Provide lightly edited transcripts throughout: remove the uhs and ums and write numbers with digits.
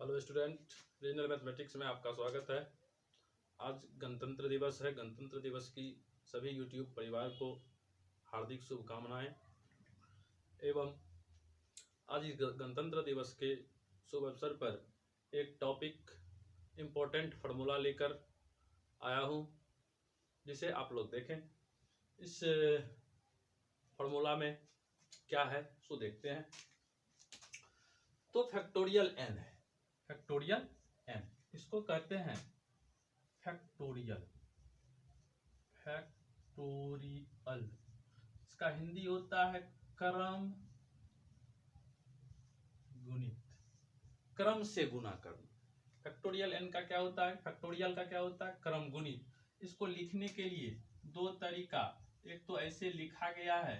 Hello student, regional mathematics में आपका स्वागत है। आज गणतंत्र दिवस है। गणतंत्र दिवस की सभी यूट्यूब परिवार को हार्दिक शुभकामनाएं। एवं आज इस गणतंत्र दिवस के शुभ अवसर पर एक टॉपिक इम्पोर्टेंट फार्मूला लेकर आया हूं, जिसे आप लोग देखें। इस फार्मूला में क्या है सो देखते हैं। तो फैक्टोरियल एन है। फैक्टोरियल एन इसको कहते हैं फैक्टोरियल। फैक्टोरियल इसका हिंदी होता है क्रम गुणित, क्रम से गुना करना। फैक्टोरियल एन का क्या होता है? फैक्टोरियल का क्या होता है? क्रम गुणित। इसको लिखने के लिए दो तरीका, एक तो ऐसे लिखा गया है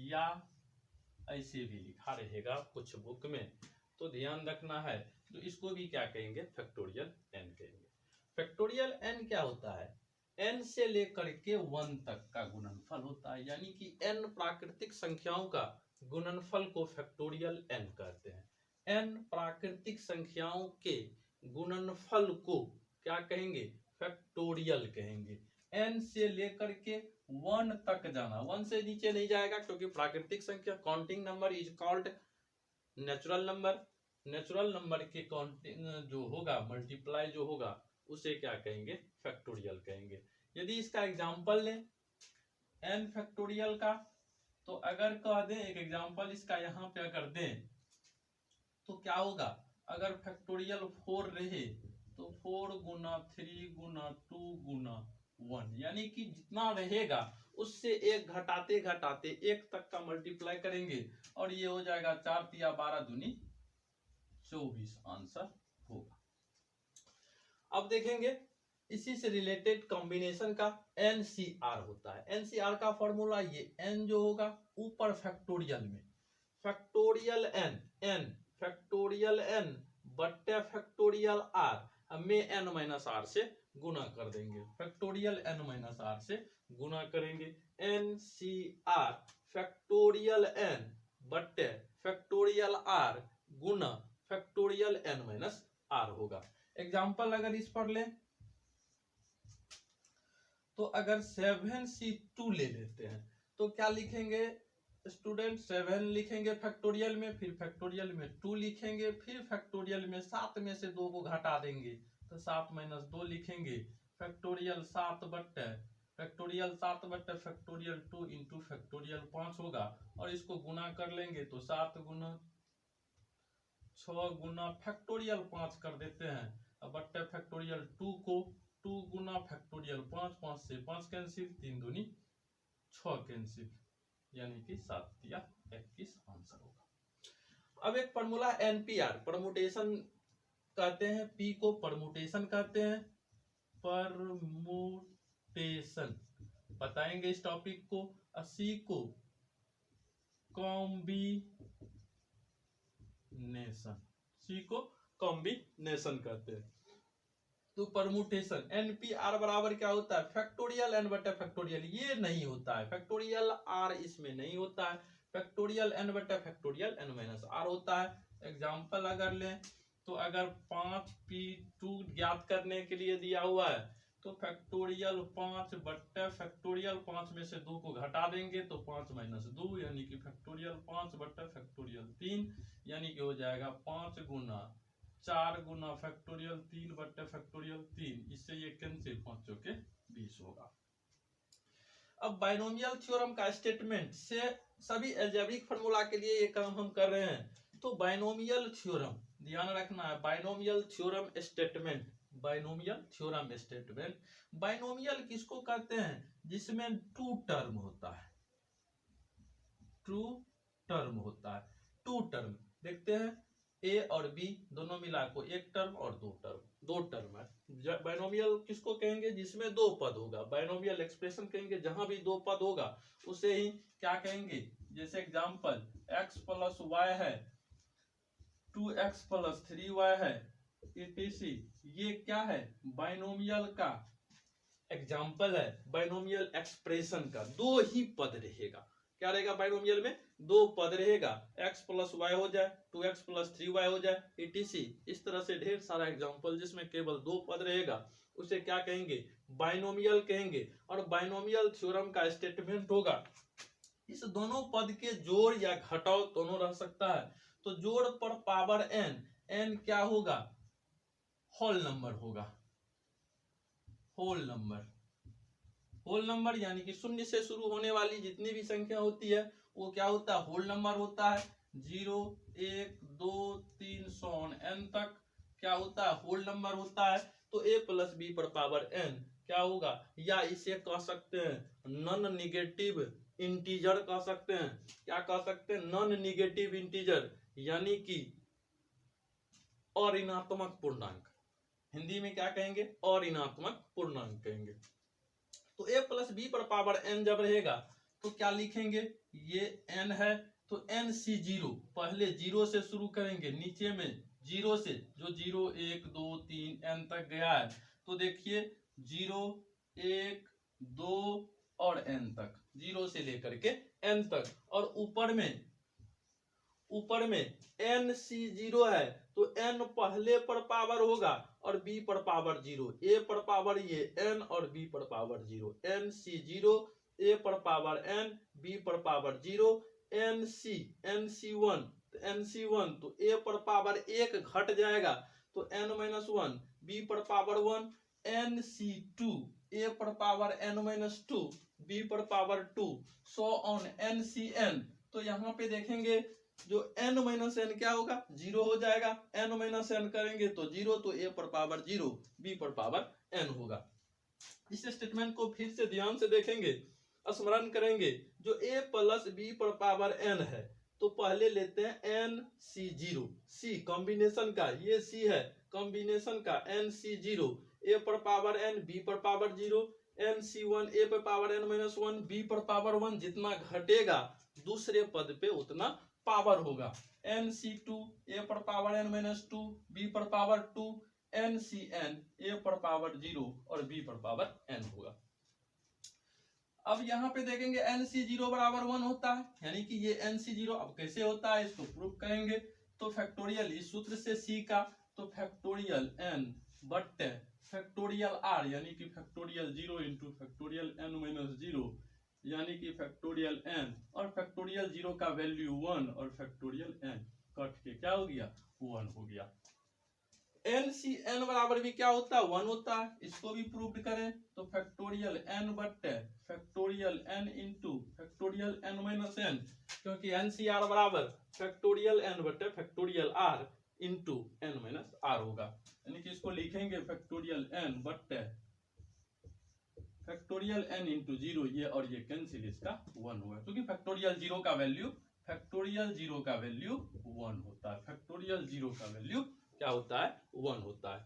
या ऐसे भी लिखा रहेगा कुछ बुक में, तो ध्यान रखना है। तो इसको भी क्या कहेंगे? फैक्टोरियल एन कहेंगे। फैक्टोरियल एन क्या होता है? एन से लेकर के 1 तक का गुणनफल होता है, यानी कि एन प्राकृतिक संख्याओं का गुणनफल को फैक्टोरियल एन कहते हैं। एन प्राकृतिक संख्याओं के गुणनफल को क्या कहेंगे? फैक्टोरियल कहेंगे। एन से लेकर के 1 तक जाना, 1 से नीचे नहीं जाएगा, क्योंकि प्राकृतिक संख्या counting number is called natural number. Natural number के काउंटिंग जो होगा, मल्टीप्लाई जो होगा, उसे क्या कहेंगे? फैक्टोरियल कहेंगे। यदि इसका एग्जांपल लें एन फैक्टोरियल का, तो अगर कह दें एक एग्जांपल इसका यहाँ पे अगर दें तो क्या होगा? अगर फैक्टोरियल 4 रहे तो 4 गुना 3 गुना 2 गुना 1, यानी कि जितना रहेगा उससे एक घटाते घटाते 1 तक का मल्टीप्लाई करेंगे और ये हो जाएगा 4 तिया 12 दूनी 24 आंसर होगा। अब देखेंगे इसी से रिलेटेड कॉम्बिनेशन का एनसीआर होता है। एनसीआर का फॉर्मूला ये एन जो होगा ऊपर फैक्टोरियल में, factorial n, n factorial N बट्टे फैक्टोरियल आर में एन माइनस आर से गुना कर देंगे। फैक्टोरियल एन माइनस आर से गुना करेंगे। एनसीआर फैक्टोरियल एन बट्टे फैक्टोरियल आर गुना फैक्टोरियल एन माइनस आर होगा। एग्जाम्पल अगर इस पर लें तो अगर 7c2 ले लेते हैं तो क्या लिखेंगे स्टूडेंट? 7 लिखेंगे फैक्टोरियल में, फिर फैक्टोरियल में 2 लिखेंगे, फिर फैक्टोरियल में 7 में से 2 को घटा देंगे तो 7 माइनस 2 लिखेंगे। फैक्टोरियल 7 बट्टे फैक्टोरियल 7 बट्टे फैक्टोरियल 2 इंटू फैक्टोरियल 5 होगा, और इसको गुना कर लेंगे तो 7 गुना 6 गुना फैक्टोरियल 5 कर देते हैं। अब बट्टे फैक्टोरियल 2 को 2 गुना फैक्टोरियल 5, 5 से 5 कैंसिल, 3 दूनी 6 कैंसिल, यानी कि 7 तिया 21 आंसर होगा। अब एक फॉर्मूला एनपीआर, परमुटेशन कहते हैं, पी को परमुटेशन कहते हैं। परमुटेशन बताएंगे इस टॉपिक को। सी को कॉम्बिनेशन, सी को कॉम्बिनेशन कहते हैं। तो परमुटेशन एनपीआर बराबर क्या होता है? फैक्टोरियल एन बटे फैक्टोरियल, ये नहीं होता है, फैक्टोरियल आर इसमें नहीं होता है, फैक्टोरियल एन बटे फैक्टोरियल एन माइनस आर होता है। एग्जांपल अगर लें तो अगर 5p2 ज्ञात करने के लिए दिया हुआ है तो फैक्टोरियल 5 बट्टे फैक्टोरियल 5 में से 2 को घटा देंगे तो 5 माइनस 2, यानी कि फैक्टोरियल 5 बट्टे फैक्टोरियल 3, यानी कि हो जाएगा 5 गुना 4 गुना फैक्टोरियल 3 बट्टे फैक्टोरियल 3, इससे ये कैंसिल, 5 चौके 20 होगा। अब बाइनोमियल थ्योरम का स्टेटमेंट से सभी अलजेब्रिक फार्मूला के लिए ये काम हम कर रहे हैं। तो बाइनोमियल थ्योरम ध्यान रखना है, binomial theorem statement, binomial theorem statement. Binomial किसको कहते हैं? जिसमें 2 टर्म होता है, 2 टर्म होता है। 2 टर्म देखते हैं, ए और बी दोनों मिला को 1 टर्म और 2 टर्म, 2 टर्म है। बाइनोमियल किसको कहेंगे? जिसमें 2 पद होगा। बाइनोमियल एक्सप्रेशन कहेंगे जहां भी 2 पद होगा उसे ही क्या कहेंगे? जैसे एग्जांपल x प्लस वाई है, 2x प्लस 3y है, etc। ये क्या है? बाइनोमियल का एग्जांपल है, बाइनोमियल एक्सप्रेशन का 2 ही पद रहेगा, क्या रहेगा बाइनोमियल में, दो पद रहेगा, x प्लस वाई हो जाए, 2x प्लस 3y हो जाए, etc। इस तरह से ढेर सारा एग्जांपल जिसमें केवल दो पद रहेगा उसे क्या कहेंगे, बाइनोमियल कहेंगे। और बाइनोमियल थ्योरम का स्टेटमेंट होगा इस दोनों पद के जोड़ या घटाव दोनों रह सकता है। तो जोड़ पर पावर n, n क्या होगा, होल नंबर होगा, होल नंबर। होल नंबर यानी कि शून्य से शुरू होने वाली जितनी भी संख्या होती है वो क्या होता है, होल नंबर होता है। 0 1 2 3 सो ऑन n तक क्या होता है, होल नंबर होता है। तो a प्लस बी पर पावर n क्या होगा, या इसे कह सकते हैं नॉन निगेटिव इंटीजर कह सकते हैं। क्या कह सकते हैं, नॉन निगेटिव इंटीजर यानी कि अऋणात्मक पूर्णांक। हिंदी में क्या कहेंगे, अऋणात्मक पूर्णांक कहेंगे। तो a प्लस बी पर पावर n जब रहेगा तो क्या लिखेंगे, ये n है तो nc0, पहले 0 से शुरू करेंगे, नीचे में 0 से जो 0 1 2 3 n तक गया है तो देखिए 0 1 2 और n तक, 0 से लेकर के n तक। और ऊपर में nc0 है तो n पहले पर पावर होगा और b पर पावर 0, a पर पावर ये n और b पर पावर 0, nc0 a पर पावर n b पर पावर 0, nc1 तो a पर पावर 1 घट जाएगा तो n-1, b पर पावर 1, nc2 a पर पावर n-2 b पर पावर 2 सो ऑन ncn। तो यहाँ पे देखेंगे जो n-n क्या होगा, 0 हो जाएगा, n-n करेंगे तो 0, तो a पर पावर 0 b पर पावर n होगा। इस स्टेटमेंट को फिर से ध्यान से देखेंगे, स्मरण करेंगे। जो a प्लस b पर पावर n है तो पहले लेते हैं nc0, c कॉम्बिनेशन का, ये c है कॉम्बिनेशन का, nc0 a पर पावर n b पर पावर 0, nc1 a पर पावर n-1 b पर पावर 1, जितना घटेगा दूसरे पद पे उतना पावर होगा। nc2 a पर पावर n-2 b पर पावर 2, ncn a पर पावर 0 और b पर पावर n होगा। अब यहाँ पे देखेंगे nc0 बराबर 1 होता है, यानी कि ये nc0 अब कैसे होता है इसको प्रूव करेंगे। तो फैक्टोरियल इस सूत्र से c का, तो फैक्टोरियल n बट्टे फैक्टोरियल r यानी कि फैक्टोरियल 0 इंटू फैक्टोरियल n-0 यानी कि फैक्टोरियल n, और फैक्टोरियल 0 का वैल्यू 1 और फैक्टोरियल n कट के क्या हो गया, 1 हो गया। nc(n) बराबर भी क्या होता है, 1 होता है। इसको भी प्रूव करें तो फैक्टोरियल n बट्टे factorial n into factorial n-n, क्योंकि ncr बराबर फैक्टोरियल n बट्टे फैक्टोरियल r इंटू n-r होगा। यानी कि इसको लिखेंगे फैक्टोरियल n बट्टे फैक्टोरियल n इंटू 0, ये और ये कैंसिल, इसका 1 होगा, क्योंकि फैक्टोरियल 0 का वैल्यू 1 होता है, फैक्टोरियल 0 का वैल्यू क्या होता है, 1 होता है।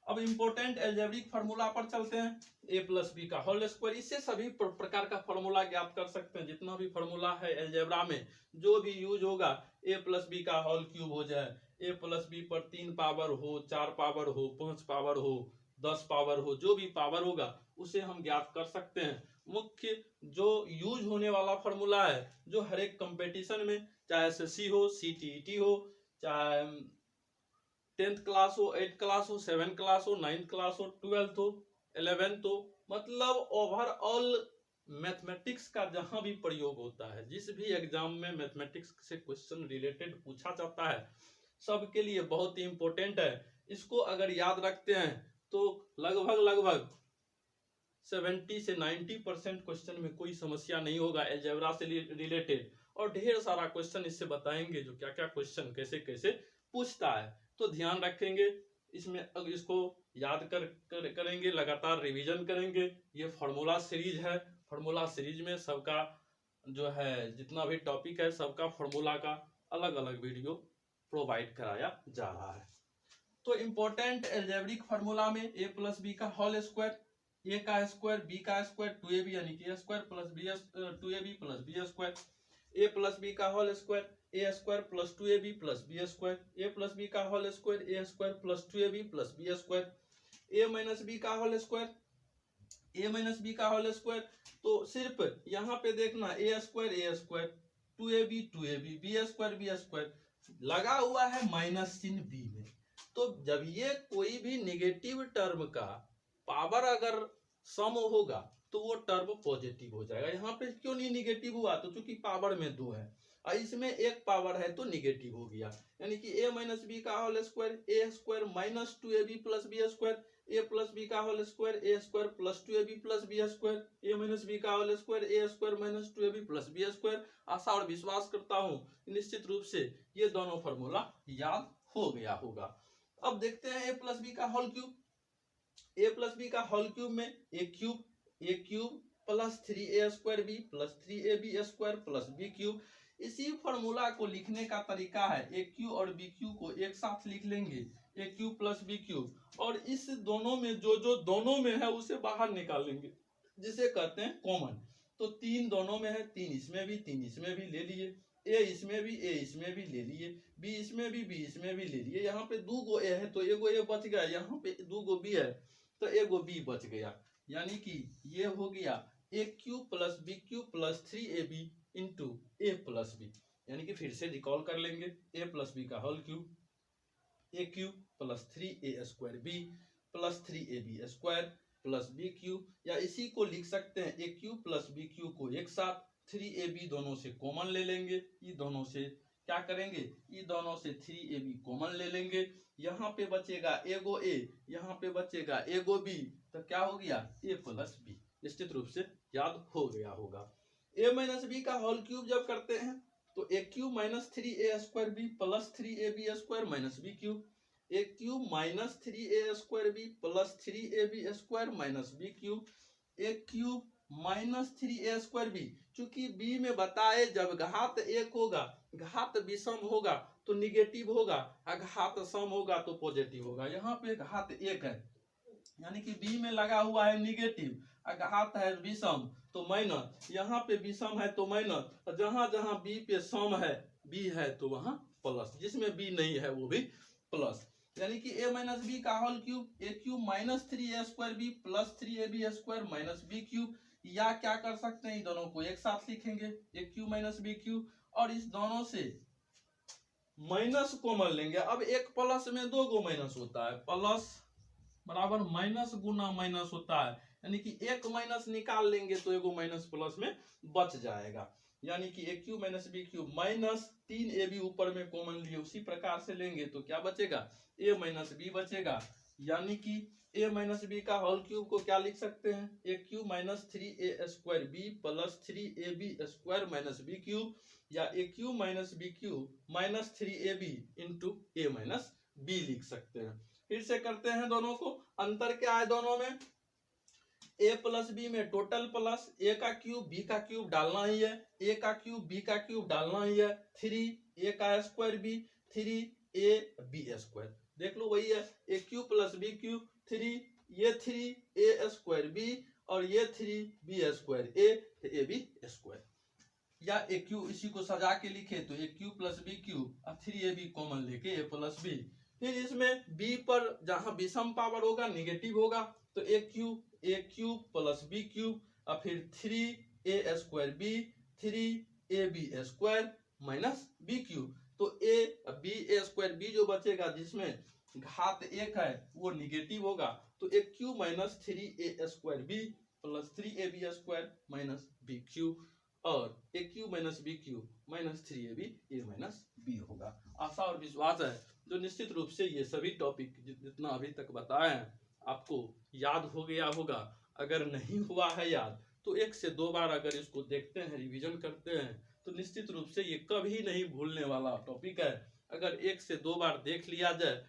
अब इंपॉर्टेंट अलजेब्रिक फार्मूला पर चलते हैं, a प्लस बी का होल स्क्वायर। इससे सभी प्रकार का फार्मूला ज्ञात कर सकते हैं, जितना भी फार्मूला है अलजेब्रा में जो भी यूज होगा, a प्लस बी का होल क्यूब हो जाए, a प्लस बी पर 3 पावर हो, 4 पावर हो, 5 पावर हो, 10 पावर हो, जो भी पावर होगा उसे हम ज्ञात कर सकते हैं। मुख्य जो यूज होने वाला फार्मूला है, जो हर एक कंपटीशन में, चाहे एसएससी हो, सीटीईटी हो, चाहे 10th क्लास हो, 8th क्लास हो, 7th क्लास हो, 9th क्लास हो, 12th हो, 11th हो, मतलब ओवरऑल मैथमेटिक्स का जहां भी प्रयोग होता है, जिस भी एग्जाम में मैथमेटिक्स से क्वेश्चन रिलेटेड पूछा जाता है, सबके लिए बहुत ही इंपॉर्टेंट है। इसको अगर याद रखते हैं तो लगभग 70 से 90% क्वेश्चन में कोई समस्या नहीं होगा अलजेब्रा से रिलेटेड, और ढेर सारा क्वेश्चन इससे बताएंगे जो क्या क्या क्वेश्चन कैसे कैसे पूछता है। तो ध्यान रखेंगे इसमें, इसको याद करेंगे, लगातार रिवीजन करेंगे। ये फार्मूला सीरीज है, फार्मूला सीरीज में सबका जो है जितना भी टॉपिक है सबका फार्मूला का अलग अलग वीडियो प्रोवाइड कराया जा रहा है। तो इंपॉर्टेंट अलजेब्रिक फार्मूला में a प्लस बी का होल स्क्वायर, a का स्क्वायर b का स्क्वायर 2ab यानी कि a square plus b 2ab plus b square, a plus B का whole square a square plus 2ab plus b square, a plus B का whole square a square plus 2ab plus b square, a minus b का whole square A minus B का whole square, तो सिर्फ यहाँ पे देखना ए square 2ab B square लगा हुआ है माइनस चिन्ह बी में। तो जब ये कोई भी निगेटिव टर्म का पावर अगर सम होगा तो वो टर्म पॉजिटिव हो जाएगा। यहाँ पे क्यों नहीं निगेटिव हुआ, तो चूंकि पावर में 2 है और इसमें एक पावर है तो निगेटिव हो गया। यानी कि ए माइनस बी का whole square A square minus 2ab plus B square, A plus B का whole square A square plus 2ab plus B square, A minus B का whole square A square minus 2ab plus B square. आशा और विश्वास करता हूं निश्चित रूप से ये दोनों फॉर्मूला याद हो गया होगा। अब देखते हैं ए प्लस बी का whole cube. A plus B का होल क्यूब में A cube plus 3a square B plus 3ab square plus B cube. इसी फॉर्मूला को लिखने का तरीका है ए क्यू और बी क्यू को एक साथ लिख लेंगे, A cube plus B cube, और इस दोनों में जो दोनों में है उसे बाहर निकालेंगे जिसे कहते हैं कॉमन। तो 3 दोनों में है, 3 इसमें भी ले लिए, ए इसमें भी ले लिए, बी इसमें भी ले लिए। यहाँ पे 2 गो ए है तो एगो ए बच गया, यहाँ पे 2 गो बी है तो एगो बी बच गया। यानी कि ये हो गया A cube plus B cube plus 3ab into A plus B. यानी कि फिर से रिकॉल कर लेंगे, ए प्लस बी का whole cube A cube plus 3a square B plus 3ab square plus B cube, या इसी को लिख सकते हैं A cube plus B cube को एक साथ 3ab दोनों से कॉमन ले लेंगे, ये दोनों से क्या करेंगे, ये दोनों से 3ab कॉमन ले लेंगे। यहाँ पे बचेगा एगो ए, यहाँ पे बचेगा एगो बी, तो क्या हो गया ए प्लस बी। निश्चित रूप से याद हो गया होगा। ए माइनस बी का होल क्यूब जब करते हैं तो A cube minus 3a square B plus 3ab square minus B cube, A cube minus 3a square B plus 3ab square minus B cube, A cube minus 3a square B. चूंकि B में बताए जब घात 1 होगा, घात विषम होगा तो निगेटिव होगा, घात सम होगा तो पॉजिटिव होगा। यहाँ पे घात 1 है यानी कि बी में लगा हुआ है निगेटिव, घात है विषम तो माइनस, यहाँ पे विषम है तो माइनस, और जहां जहां बी पे सम है बी है तो वहां प्लस, जिसमें बी नहीं है वो भी प्लस। यानी कि ए माइनस बी का whole cube A cube minus 3a square B plus 3ab square minus B cube, या क्या कर सकते हैं दोनों को एक साथ लिखेंगे ए क्यूब माइनस बी क्यूब, और इस दोनों से माइनस कॉमन लेंगे। अब एक प्लस में 2 गो माइनस होता है, प्लस बराबर माइनस गुना माइनस होता है, यानी कि एक माइनस निकाल लेंगे तो एगो माइनस प्लस में बच जाएगा। यानी कि A cube minus B cube minus 3ab ऊपर में कॉमन लिए उसी प्रकार से लेंगे तो क्या बचेगा ए माइनस बी बचेगा। यानी कि ए माइनस बी का होल क्यूब को क्या लिख सकते हैं A cube minus 3a square B plus 3ab square minus B cube, या A cube minus B cube minus 3ab into A minus B लिख सकते हैं। फिर से करते हैं दोनों को, अंतर क्या है दोनों में, ए प्लस बी में टोटल प्लस ए का क्यूब बी का क्यूब डालना ही है, ए का क्यूब बी का क्यूब डालना ही है, 3 ए का स्क्वायर बी 3 बी स्क्वायर, देख लो वही है A cube plus B cube 3 A square B और ये 3 B square A B square, या ए क्यूब इसी को सजा के लिखे तो A cube plus B cube और 3ab कॉमन लेके ए प्लस बी। फिर इसमें b पर जहां विषम पावर होगा निगेटिव होगा तो A cube plus B cube और फिर 3a square B 3ab square minus B cube, तो a स्क्वायर बी जो बचेगा जिसमें घात 1 है वो निगेटिव होगा, तो A cube minus 3a square B plus 3ab square minus B cube, और A cube minus B cube minus 3ab A minus B होगा। आशा और विश्वास है जो निश्चित रूप से ये सभी टॉपिक जितना अभी तक बताए हैं आपको याद हो गया होगा। अगर नहीं हुआ है याद तो 1 से 2 बार अगर इसको देखते हैं रिवीजन करते हैं तो निश्चित रूप से ये कभी नहीं भूलने वाला टॉपिक है। अगर 1 से 2 बार देख लिया जाए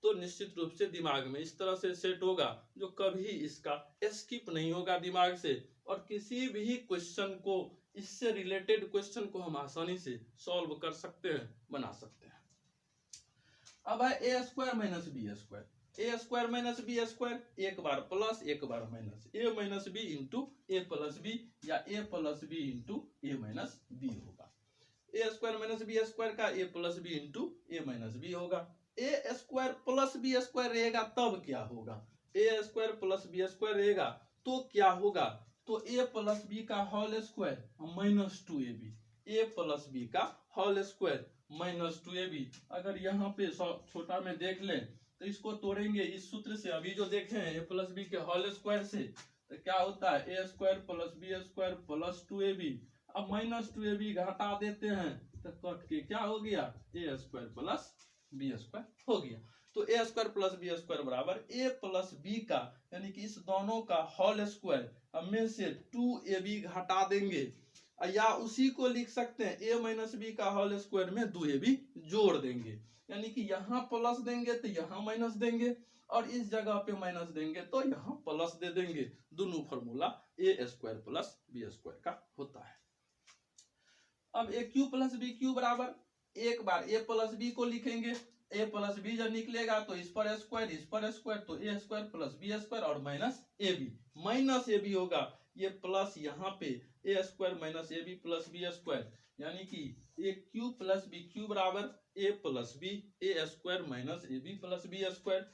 तो निश्चित रूप से दिमाग में इस तरह से सेट होगा जो कभी इसका स्किप नहीं होगा दिमाग से, और किसी भी क्वेश्चन को इससे रिलेटेड क्वेश्चन को हम आसानी से सॉल्व कर सकते हैं, बना सकते हैं। अब है ए square minus B square, A square minus B square एक बार प्लस एक बार minus, A minus B into A plus B या ए plus B into A minus B होगा। ए स्क्वायर माइनस बी स्क्वायर का A plus B into A minus B होगा। ए square plus B square रहेगा तब क्या होगा, ए स्क्वायर प्लस बी स्क्वायर रहेगा तो क्या होगा, तो a प्लस बी का whole square minus 2ab, a plus B का होल स्क्वायर माइनस 2ab। अगर यहाँ पे छोटा में देख लें तो इसको तोड़ेंगे इस सूत्र से, अभी जो देखे हैं a प्लस बी के होल स्क्वायर से, तो क्या होता है a square plus B square plus 2ab। अब माइनस 2ab घटा देते हैं तो कट के क्या हो गया, a square plus B square हो गया। तो a square plus B square बराबर a प्लस बी का, यानी कि इस दोनों का होल स्क्वायर में से 2ab घटा देंगे, या उसी को लिख सकते हैं a माइनस बी का होल स्क्वायर में 2ab जोड़ देंगे, यानी कि यहाँ प्लस देंगे तो यहाँ माइनस देंगे, और इस जगह पे माइनस देंगे तो यहाँ प्लस दे देंगे। दोनों formula a square plus B square का होता है। अब a cube plus B cube बराबर, एक बार a प्लस बी को लिखेंगे, a प्लस बी जब निकलेगा तो इस पर स्क्वायर तो a square plus B square और माइनस ए बी होगा, ये प्लस यहाँ पे a square minus A B plus B square, यानी कि a cube plus B cube बराबर a plus B A square minus A B plus B square,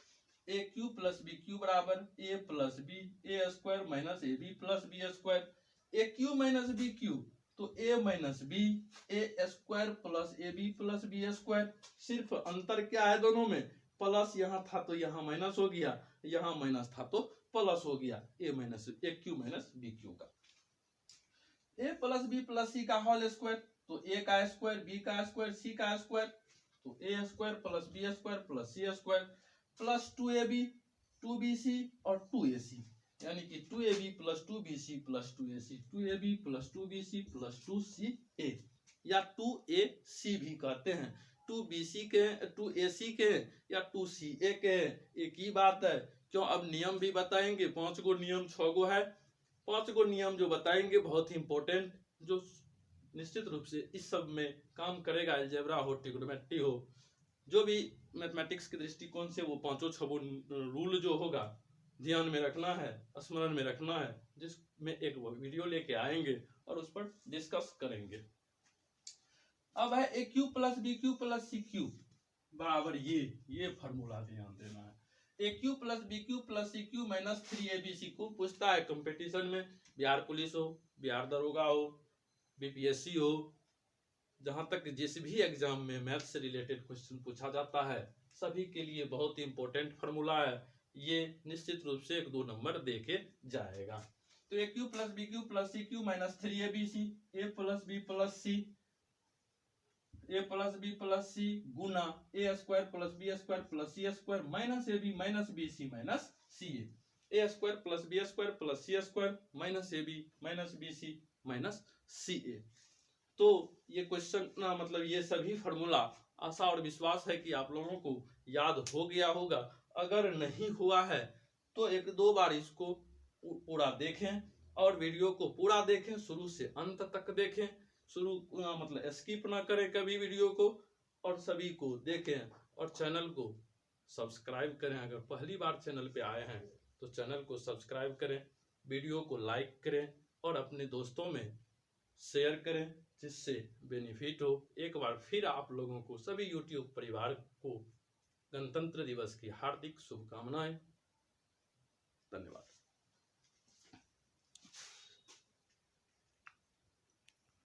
a cube plus B cube बराबर a plus B A square minus A B plus B square, a cube minus B cube तो a minus B A square plus A B plus B square. सिर्फ अंतर क्या है दोनों में, plus यहाँ था तो यहाँ माइनस हो गया, यहाँ माइनस था तो प्लस हो गया, A cube minus B cube का। A plus B plus C का होल स्क्वायर, तो ए का स्क्वायर बी का स्क्वायर सी का स्क्वायर, तो A square plus B square plus C square plus 2ab 2bc और 2ac, यानी कि 2ab plus 2bc plus 2ac, 2ab plus 2bc plus 2ca, या 2ac भी कहते हैं, 2bc के 2ac के या 2ca के, एक ही बात है। क्यों, अब नियम भी बताएंगे, 5 गो नियम 6 गो है, 5 गो नियम जो बताएंगे बहुत ही इंपॉर्टेंट, जो निश्चित रूप से इस सब में काम करेगा। अलजेब्रा हो, ट्रिग्नोमेट्री हो, जो भी मैथमेटिक्स के दृष्टिकोण से वो 5 6 रूल जो होगा ध्यान में रखना है, स्मरण में रखना है, जिसमें एक वीडियो लेके आएंगे और उस पर डिस्कस करेंगे। अब है A cube plus B cube plus C cube बराबर ये फॉर्मूला ध्यान देना है, A cube plus B cube plus C cube minus 3abc को पूछता है कंपटीशन में, बिहार पुलिस हो, बिहार दरोगा हो, बीपीएससी हो, जहां तक जिस भी एग्जाम में मैथ से रिलेटेड क्वेश्चन पूछा जाता है सभी के लिए बहुत ही इंपॉर्टेंट फॉर्मूला है। ये निश्चित रूप से 1-2 नंबर देके जाएगा। तो A cube plus B cube plus C cube minus 3abc, A plus B plus C गुना A square plus B square plus C square minus A B minus B C minus C A square plus B square plus C square minus A B minus B C minus C A. तो ये question मतलब ये सभी formula आशा और विश्वास है कि आप लोगों को याद हो गया होगा। अगर नहीं हुआ है तो 1-2 बार इसको पूरा देखें और वीडियो को पूरा देखें, शुरू से अंत तक देखें, शुरू मतलब स्किप ना करें कभी वीडियो को, और सभी को देखें और चैनल को सब्सक्राइब करें। अगर पहली बार चैनल पे आए हैं तो चैनल को सब्सक्राइब करें, वीडियो को लाइक करें और अपने दोस्तों में शेयर करें जिससे बेनिफिट हो। एक बार फिर आप लोगों को सभी यूट्यूब परिवार को गणतंत्र दिवस की हार्दिक शुभकामनाएं। धन्यवाद।